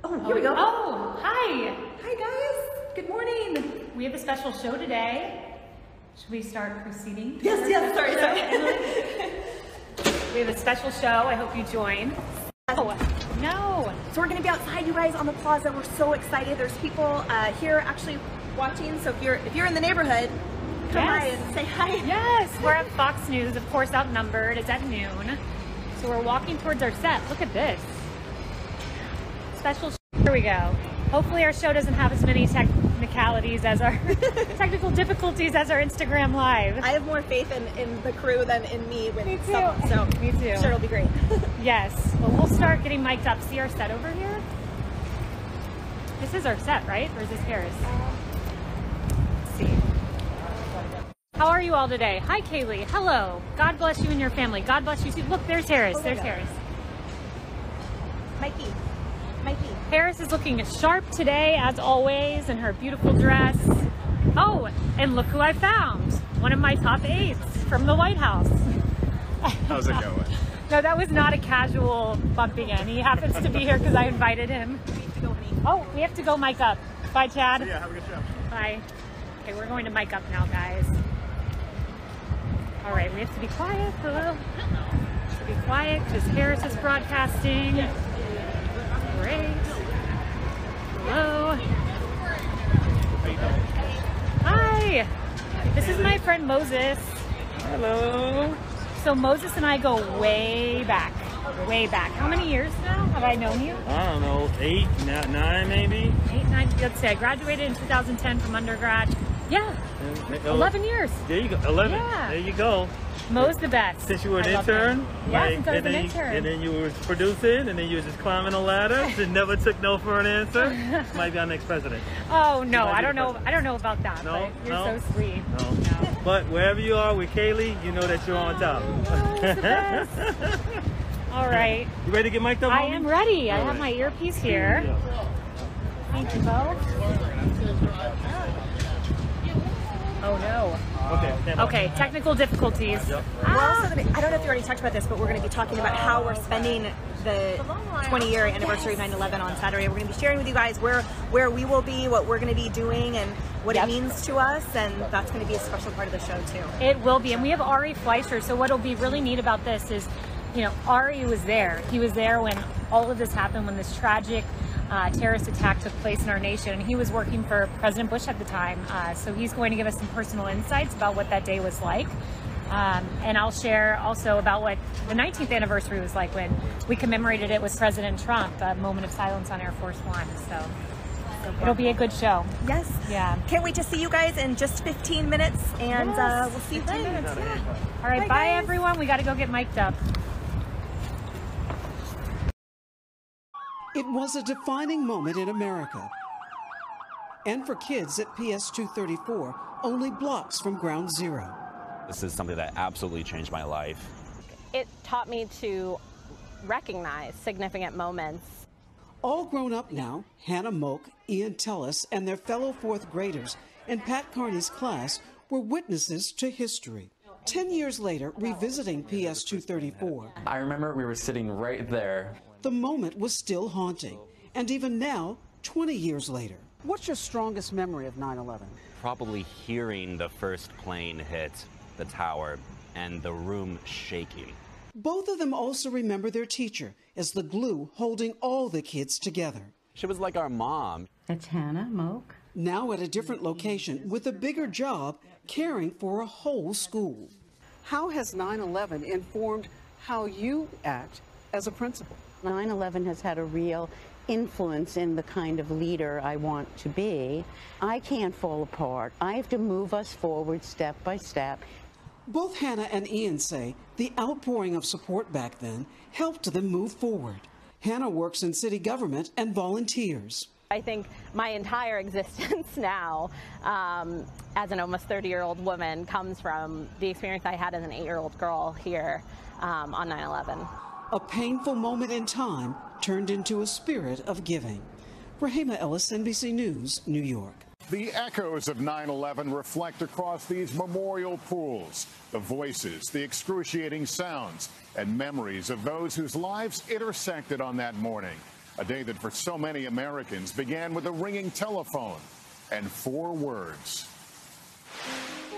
Oh, here we go. Oh, hi. Hi, guys. Good morning. We have a special show today. Should we start proceeding? Yes. Sorry. We have a special show. I hope you join. Oh, no. So we're going to be outside, you guys, on the plaza. We're so excited. There's people here actually watching. So if you're in the neighborhood, come by and say hi. Yes, we're at Fox News, of course, outnumbered. It's at noon. So we're walking towards our set. Look at this. Special. Here we go. Hopefully our show doesn't have as many technicalities as our technical difficulties as our Instagram live. I have more faith in the crew than in me with Me too. someone, so Me too. I'm sure it'll be great. Yes. Well, we'll start getting mic'd up. See our set over here? This is our set, right? Or is this Harris? Let's see. How are you all today? Hi, Kaylee. Hello. God bless you and your family. God bless you. Look, there's Harris. There's Harris. Mikey. Harris is looking sharp today, as always, in her beautiful dress. Oh, and look who I found. One of my top aides from the White House. How's it going? No, that was not a casual bumping in. He happens to be here because I invited him. Oh, we have to go mic up. Bye, Chad. Yeah, have a good show. Bye. Okay, we're going to mic up now, guys. All right, we have to be quiet. Hello. Should be quiet because Harris is broadcasting. Great. Hello. Hi. This is my friend Moses. Hello. So Moses and I go way back. Way back. How many years now have I known you? I don't know, 8, 9 maybe? 8, 9, let's say I graduated in 2010 from undergrad. Yeah, 11 years. There you go, 11. Yeah. There you go. Mo's the best. Since you were an I love intern? him. Yeah, since I was an intern. And then you were producing, and then you were just climbing a ladder, and never took no for an answer. Might be our next president. Oh, no, I don't know about that, No, but you're no. so sweet. No. But wherever you are with Kaylee, you know that you're on top. Oh, it's the best. All right. You ready to get mic'd up, I homie? am ready. I All have right. my earpiece here. Thank you, Bo. Oh, no. Okay, technical difficulties. Yep. We're also going to, I don't know if you already talked about this, but we're going to be talking about how we're spending the 20-year anniversary of 9/11 on Saturday. We're going to be sharing with you guys where we will be, what we're going to be doing, and what it means to us, and that's going to be a special part of the show, too. It will be, and we have Ari Fleischer, so what'll be really neat about this is, you know, Ari was there. He was there when all of this happened, when this tragic terrorist attack took place in our nation, and he was working for President Bush at the time. So he's going to give us some personal insights about what that day was like. And I'll share also about what the 19th anniversary was like when we commemorated it with President Trump, a moment of silence on Air Force One. So it'll be a good show. Yes. Yeah. Can't wait to see you guys in just 15 minutes, and Yes. we'll see you then. Yeah. All right, bye guys. everyone. We got to go get mic'd up. It was a defining moment in America. And for kids at PS 234, only blocks from ground zero. This is something that absolutely changed my life. It taught me to recognize significant moments. All grown up now, Hannah Moak, Ian Tellis, and their fellow fourth graders in Pat Carney's class were witnesses to history. 10 years later, revisiting PS 234. I remember we were sitting right there. The moment was still haunting, and even now, 20 years later. What's your strongest memory of 9/11? Probably hearing the first plane hit the tower and the room shaking. Both of them also remember their teacher as the glue holding all the kids together. She was like our mom. That's Hannah Moak. Now at a different location with a bigger job, caring for a whole school. How has 9/11 informed how you act as a principal? 9/11 has had a real influence in the kind of leader I want to be. I can't fall apart. I have to move us forward step by step. Both Hannah and Ian say the outpouring of support back then helped them move forward. Hannah works in city government and volunteers. I think my entire existence now, as an almost 30-year-old woman, comes from the experience I had as an 8-year-old girl here on 9/11. A painful moment in time turned into a spirit of giving. Rahima Ellis, NBC News, New York. The echoes of 9/11 reflect across these memorial pools, the voices, the excruciating sounds, and memories of those whose lives intersected on that morning. A day that for so many Americans began with a ringing telephone and 4 words.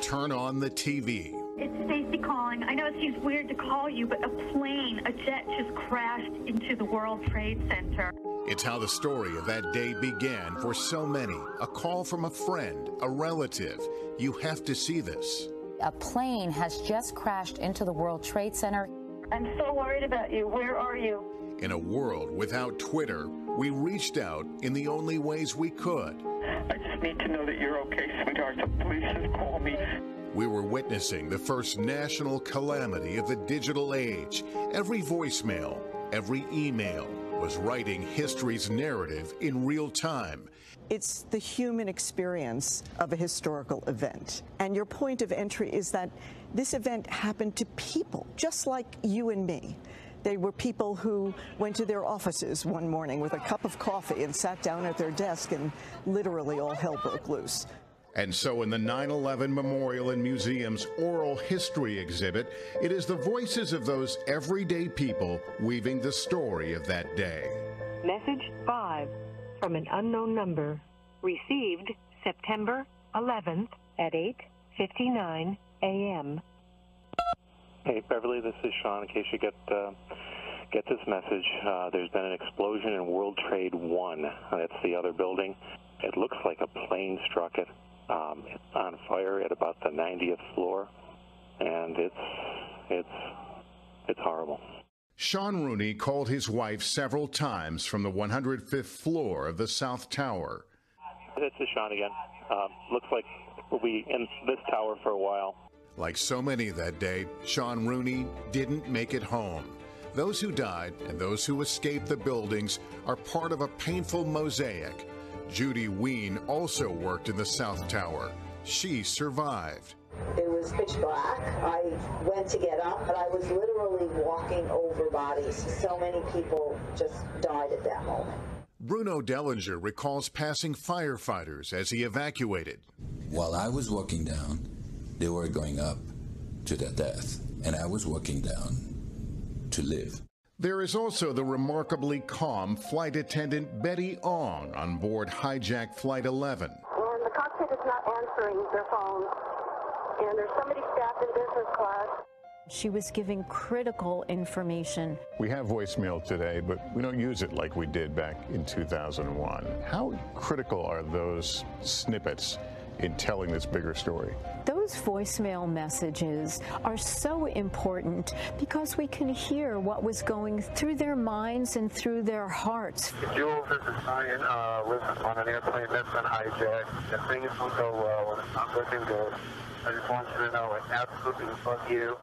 Turn on the TV. It's Stacy calling. I know it seems weird to call you, but a jet just crashed into the World Trade Center. It's how the story of that day began for so many. A call from a friend, a relative. You have to see this. A plane has just crashed into the World Trade Center. I'm so worried about you. Where are you? In a world without Twitter, we reached out in the only ways we could. I just need to know that you're okay, sweetheart, so please just call me. We were witnessing the first national calamity of the digital age. Every voicemail, every email was writing history's narrative in real time. It's the human experience of a historical event. And your point of entry is that this event happened to people, just like you and me. They were people who went to their offices one morning with a cup of coffee and sat down at their desk, and literally all hell broke loose. And so in the 9/11 Memorial and Museum's oral history exhibit, it is the voices of those everyday people weaving the story of that day. Message 5 from an unknown number. Received September 11th at 8:59 a.m. Hey, Beverly, this is Sean. In case you get this message, there's been an explosion in World Trade 1. That's the other building. It looks like a plane struck it. It's on fire at about the 90th floor, and it's horrible. Sean Rooney called his wife several times from the 105th floor of the South Tower. This is Sean again. Looks like we'll be in this tower for a while. Like so many that day, Sean Rooney didn't make it home. Those who died and those who escaped the buildings are part of a painful mosaic. Judy Ween also worked in the South Tower. She survived. It was pitch black. I went to get up, but I was literally walking over bodies. So many people just died at that moment. Bruno Dellinger recalls passing firefighters as he evacuated. While I was walking down, they were going up to their death, and I was walking down to live. There is also the remarkably calm flight attendant Betty Ong on board hijacked Flight 11. And the cockpit is not answering their phones, and there's somebody staffed in business class. She was giving critical information. We have voicemail today, but we don't use it like we did back in 2001. How critical are those snippets in telling this bigger story? Those voicemail messages are so important because we can hear what was going through their minds and through their hearts. Jules, this is Ryan. Lives on an airplane that's been hijacked. And things will go well, and it's not looking good. I just want you to know it absolutely fuck you.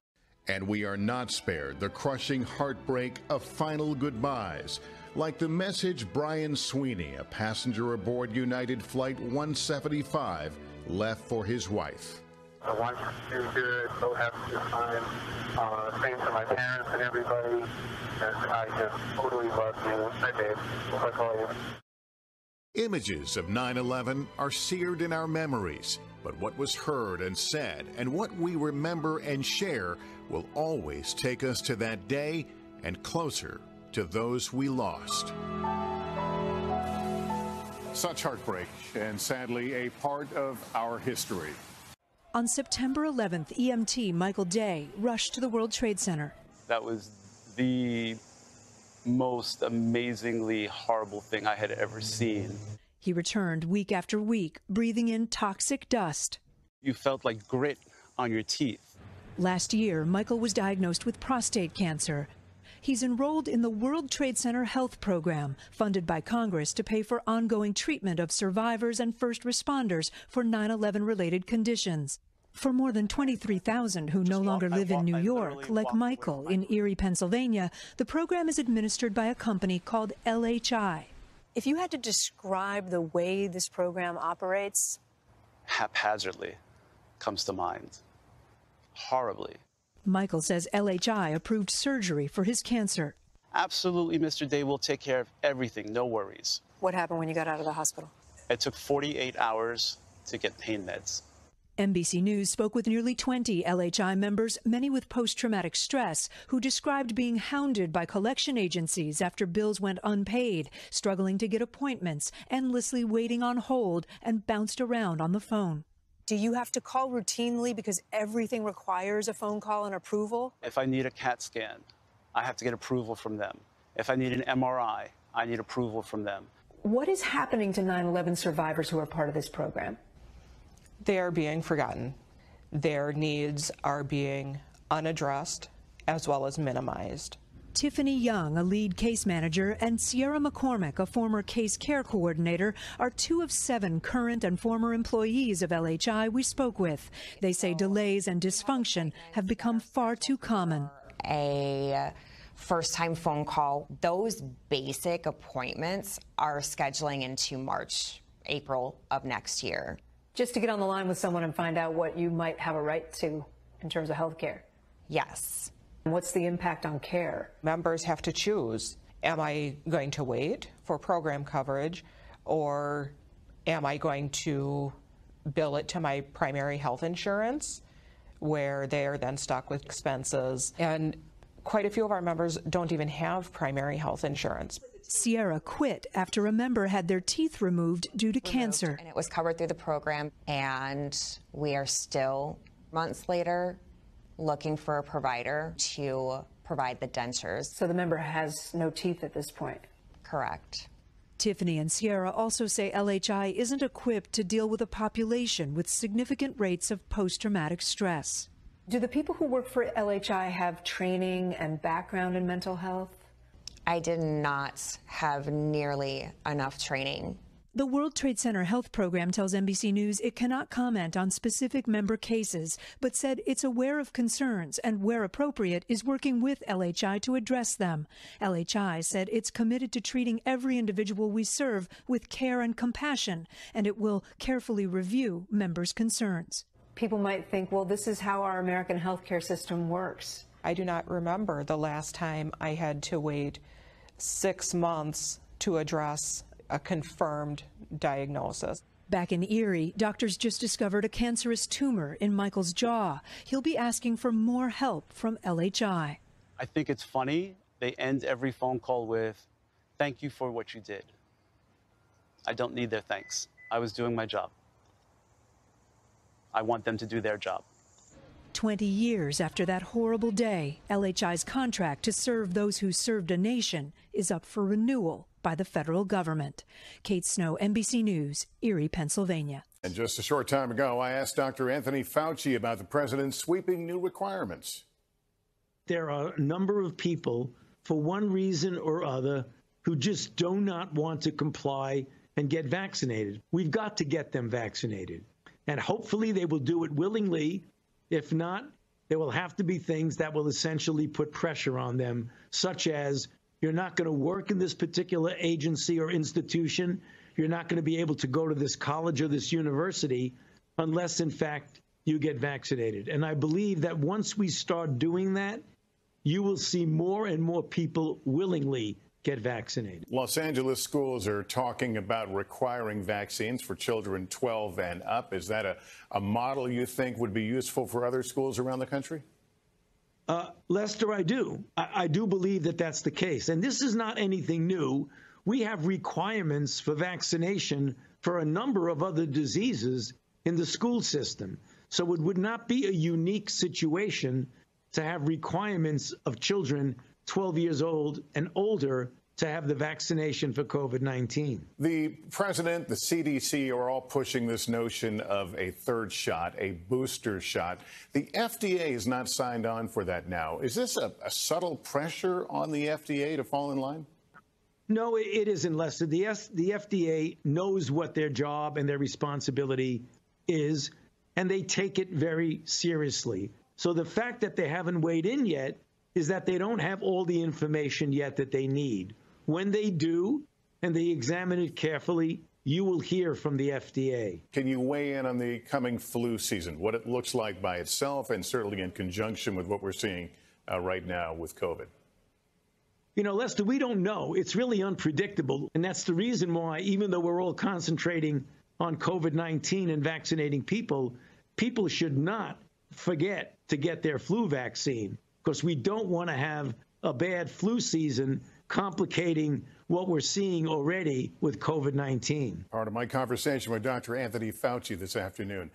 And we are not spared the crushing heartbreak of final goodbyes, like the message Brian Sweeney, a passenger aboard United Flight 175, left for his wife. I want you to hear it. So happy to time. Same to my parents and everybody. And I just totally love you. Hi, babe. I'll call you. Images of 9/11 are seared in our memories, but what was heard and said and what we remember and share will always take us to that day and closer to those we lost. Such heartbreak, and sadly a part of our history. On September 11th, EMT Michael Day rushed to the World Trade Center. That was the most amazingly horrible thing I had ever seen. He returned week after week, breathing in toxic dust. You felt like grit on your teeth. Last year, Michael was diagnosed with prostate cancer. He's enrolled in the World Trade Center Health Program, funded by Congress to pay for ongoing treatment of survivors and first responders for 9/11-related conditions. For more than 23,000 who no longer live in New York, like Michael in Erie, Pennsylvania, the program is administered by a company called LHI. If you had to describe the way this program operates? Haphazardly comes to mind. Horribly. Michael says LHI approved surgery for his cancer. Absolutely, Mr. Day will take care of everything, no worries. What happened when you got out of the hospital? It took 48 hours to get pain meds. NBC News spoke with nearly 20 LHI members, many with post-traumatic stress, who described being hounded by collection agencies after bills went unpaid, struggling to get appointments, endlessly waiting on hold, and bounced around on the phone. Do you have to call routinely because everything requires a phone call and approval? If I need a CAT scan, I have to get approval from them. If I need an MRI, I need approval from them. What is happening to 9/11 survivors who are part of this program? They are being forgotten. Their needs are being unaddressed as well as minimized. Tiffany Young, a lead case manager, and Sierra McCormick, a former case care coordinator, are 2 of 7 current and former employees of LHI we spoke with. They say delays and dysfunction have become far too common. A first-time phone call, those basic appointments are scheduling into March, April of next year. Just to get on the line with someone and find out what you might have a right to in terms of health care? Yes. What's the impact on care? Members have to choose. Am I going to wait for program coverage, or am I going to bill it to my primary health insurance, where they are then stuck with expenses? And quite a few of our members don't even have primary health insurance. Sierra quit after a member had their teeth removed due to cancer. And it was covered through the program, and we are still, months later, looking for a provider to provide the dentures. So the member has no teeth at this point? Correct. Tiffany and Sierra also say LHI isn't equipped to deal with a population with significant rates of post-traumatic stress. Do the people who work for LHI have training and background in mental health? I did not have nearly enough training. The World Trade Center Health Program tells NBC News it cannot comment on specific member cases, but said it's aware of concerns and, where appropriate, is working with LHI to address them. LHI said it's committed to treating every individual we serve with care and compassion, and it will carefully review members' concerns. People might think, well, this is how our American healthcare system works. I do not remember the last time I had to wait 6 months to address a confirmed diagnosis. Back in Erie, doctors just discovered a cancerous tumor in Michael's jaw. He'll be asking for more help from LHI. I think it's funny. They end every phone call with, "Thank you for what you did." I don't need their thanks. I was doing my job. I want them to do their job. 20 years after that horrible day, LHI's contract to serve those who served a nation is up for renewal by the federal government. Kate Snow, NBC News, Erie, Pennsylvania. And just a short time ago, I asked Dr. Anthony Fauci about the president's sweeping new requirements. There are a number of people, for one reason or other, who just do not want to comply and get vaccinated. We've got to get them vaccinated. And hopefully they will do it willingly. If not, there will have to be things that will essentially put pressure on them, such as you're not going to work in this particular agency or institution. You're not going to be able to go to this college or this university unless, in fact, you get vaccinated. And I believe that once we start doing that, you will see more and more people willingly get vaccinated. Los Angeles schools are talking about requiring vaccines for children 12 and up. Is that a model you think would be useful for other schools around the country? Lester, I do. I do believe that that's the case. And this is not anything new. We have requirements for vaccination for a number of other diseases in the school system. So it would not be a unique situation to have requirements of children 12 years old and older to have the vaccination for COVID-19. The president, the CDC are all pushing this notion of a third shot, a booster shot. The FDA is not signed on for that now. Is this a subtle pressure on the FDA to fall in line? No, it isn't, Lester. The FDA knows what their job and their responsibility is, and they take it very seriously. So the fact that they haven't weighed in yet is that they don't have all the information yet that they need. When they do, and they examine it carefully, you will hear from the FDA. Can you weigh in on the coming flu season, what it looks like by itself and certainly in conjunction with what we're seeing right now with COVID? You know, Lester, we don't know. It's really unpredictable. And that's the reason why, even though we're all concentrating on COVID-19 and vaccinating people, people should not forget to get their flu vaccine, because we don't want to have a bad flu season complicating what we're seeing already with COVID-19. Part of my conversation with Dr. Anthony Fauci this afternoon.